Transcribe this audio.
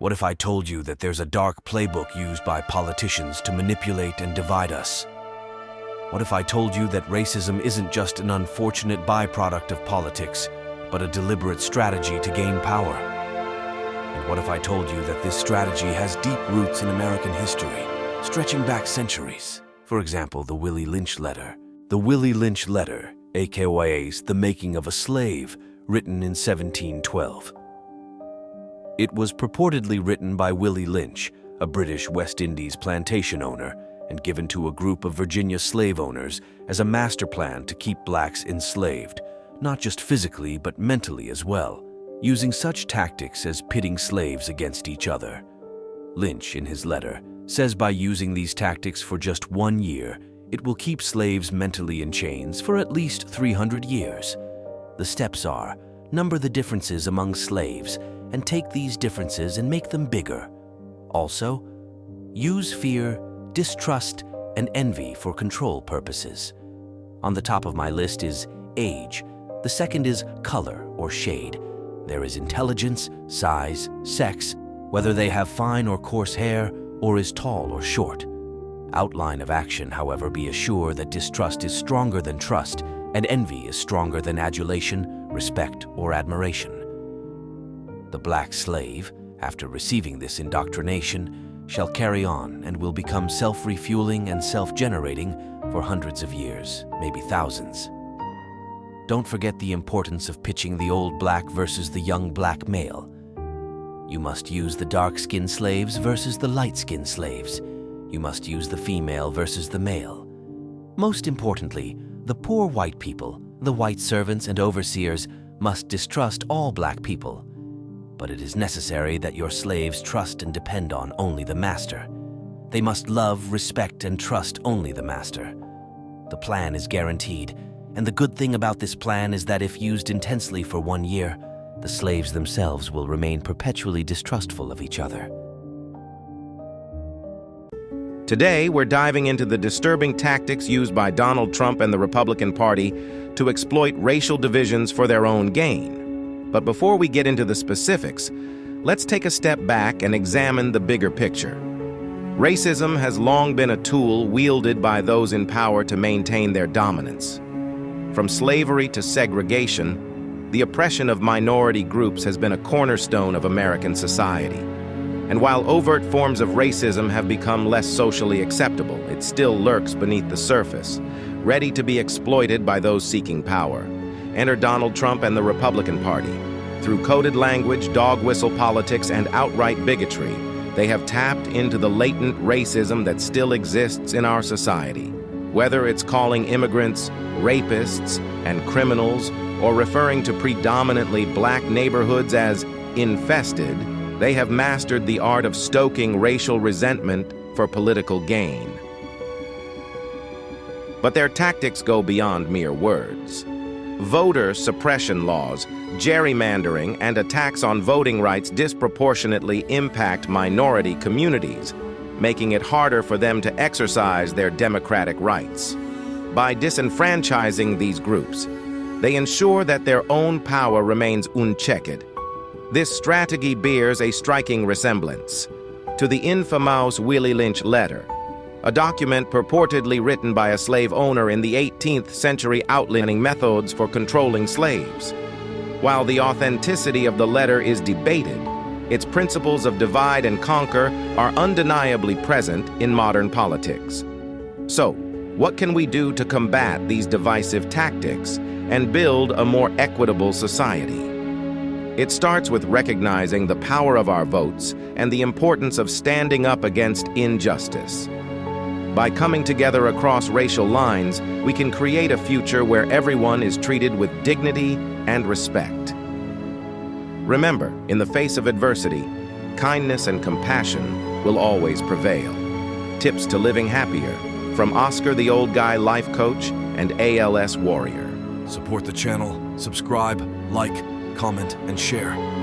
What if I told you that there's a dark playbook used by politicians to manipulate and divide us? What if I told you that racism isn't just an unfortunate byproduct of politics, but a deliberate strategy to gain power? And what if I told you that this strategy has deep roots in American history, stretching back centuries? For example, the Willie Lynch letter. The Willie Lynch letter, aka The Making of a Slave, written in 1712. It was purportedly written by Willie Lynch, a British West Indies plantation owner, and given to a group of Virginia slave owners as a master plan to keep blacks enslaved, not just physically but mentally as well, using such tactics as pitting slaves against each other. Lynch, in his letter, says by using these tactics for just 1 year, it will keep slaves mentally in chains for at least 300 years. The steps are, number the differences among slaves and take these differences and make them bigger. Also, use fear, distrust, and envy for control purposes. On the top of my list is age. The second is color or shade. There is intelligence, size, sex, whether they have fine or coarse hair, or is tall or short. Outline of action, however, be assured that distrust is stronger than trust, and envy is stronger than adulation, respect, or admiration. The black slave, after receiving this indoctrination, shall carry on and will become self-refueling and self-generating for hundreds of years, maybe thousands. Don't forget the importance of pitching the old black versus the young black male. You must use the dark-skinned slaves versus the light-skinned slaves. You must use the female versus the male. Most importantly, the poor white people, the white servants and overseers, must distrust all black people. But it is necessary that your slaves trust and depend on only the master. They must love, respect, and trust only the master. The plan is guaranteed, and the good thing about this plan is that if used intensely for 1 year, the slaves themselves will remain perpetually distrustful of each other. Today, we're diving into the disturbing tactics used by Donald Trump and the Republican Party to exploit racial divisions for their own gain. But before we get into the specifics, let's take a step back and examine the bigger picture. Racism has long been a tool wielded by those in power to maintain their dominance. From slavery to segregation, the oppression of minority groups has been a cornerstone of American society. And while overt forms of racism have become less socially acceptable, it still lurks beneath the surface, ready to be exploited by those seeking power. Enter Donald Trump and the Republican Party. Through coded language, dog whistle politics, and outright bigotry, they have tapped into the latent racism that still exists in our society. Whether it's calling immigrants rapists and criminals, or referring to predominantly black neighborhoods as infested, they have mastered the art of stoking racial resentment for political gain. But their tactics go beyond mere words. Voter suppression laws, gerrymandering, and attacks on voting rights disproportionately impact minority communities, making it harder for them to exercise their democratic rights. By disenfranchising these groups, they ensure that their own power remains unchecked. This strategy bears a striking resemblance to the infamous Willie Lynch letter, a document purportedly written by a slave owner in the 18th century outlining methods for controlling slaves. While the authenticity of the letter is debated, its principles of divide and conquer are undeniably present in modern politics. So, what can we do to combat these divisive tactics and build a more equitable society? It starts with recognizing the power of our votes and the importance of standing up against injustice. By coming together across racial lines, we can create a future where everyone is treated with dignity and respect. Remember, in the face of adversity, kindness and compassion will always prevail. Tips to living happier from Oscar the Old Guy Life Coach and ALS Warrior. Support the channel, subscribe, like, comment, and share.